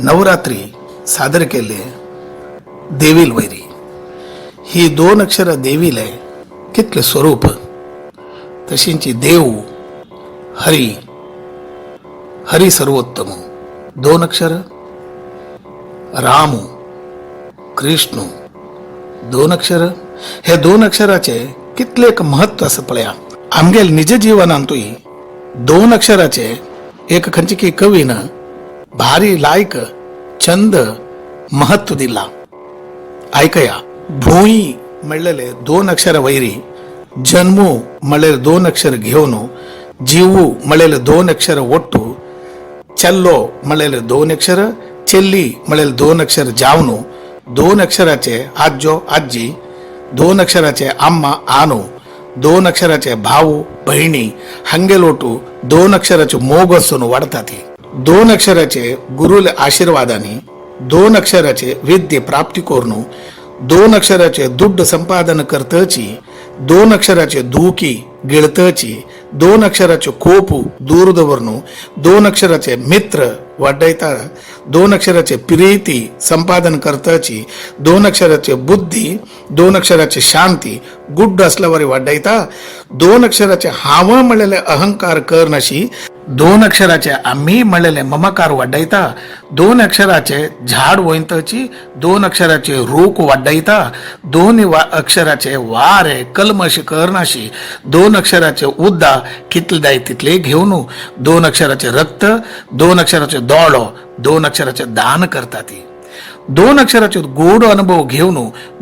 नवरात्री सादर केले देवील वैरी ही 2 अक्षर देवीले कितले स्वरूप तशींची देव हरी हरी सर्वोत्तम 2 अक्षर राम कृष्ण 2 अक्षर हे 2 अक्षराचे कितले एक महत्व असं पळया आमगेल निज जीवनांतूय 2 अक्षराचे एक खंचिकी कवीन भारी लायक छंद महत्व दिला ऐकया भूई म्हणलेले 2 अक्षर वैरी जन्मू म्हणलेले 2 अक्षर घेऊन जीवू म्हणलेले 2 अक्षर ಒಟ್ಟು चल्लो म्हणलेले 2 अक्षर ಚೆಲ್ಲಿ म्हणलेले 2 अक्षर जावनु 2 अक्षराचे आजो आजी 2 अक्षराचे अम्मा आनो 2 अक्षराचे भाऊ बहिणी हंगे लोटू 2 अक्षराचे मोगसून वाढताती 2 अक्षराचे गुरुले आशीर्वादानी 2 अक्षराचे विद्ये प्राप्ती कोरनु 2 अक्षराचे दुड्ड संपादन करतची 2 अक्षराचे धूकी गिळतची 2 अक्षराचे कोपू दूरदवरनु 2 अक्षराचे मित्र वाढयता 2 अक्षराचे प्रीती संपादन करतची 2 अक्षराचे बुद्धी 2 अक्षराचे शांती गुड्ड असल्यावर वाढयता 2 अक्षराचे हाव म्हणलेले अहंकार करनशी 2 अक्षराचे आम्ही म्हणलेले ममकार वाढयता 2 अक्षराचे झाड वयंतची 2 अक्षराचे रूख वाढयता 2 अक्षराचे वारे कलमश करनाशी 2 अक्षराचे उद्दा कितले जाय तितले घेऊन 2 अक्षराचे रक्त 2 अक्षराचे दोळो 2 अक्षराचे दान करताती 2 अक्षराचे गोड अनुभव घेऊन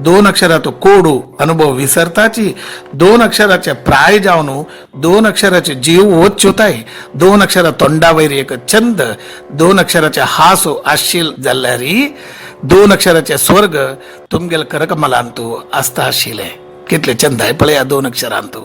2 अक्षराचो कोडू अनुभव विसरताची 2 अक्षराचे प्राय जावन 2 अक्षराचे जीव ओच्चोताय 2 अक्षरा तोंडावैरी एक छंद 2 अक्षराचे हासो आशिल जाल्यारी 2 अक्षराचे स्वर्ग तुमगेल करकमलांतू आस्ता आशिले कितले छंद आहे पळया 2 अक्षरांतू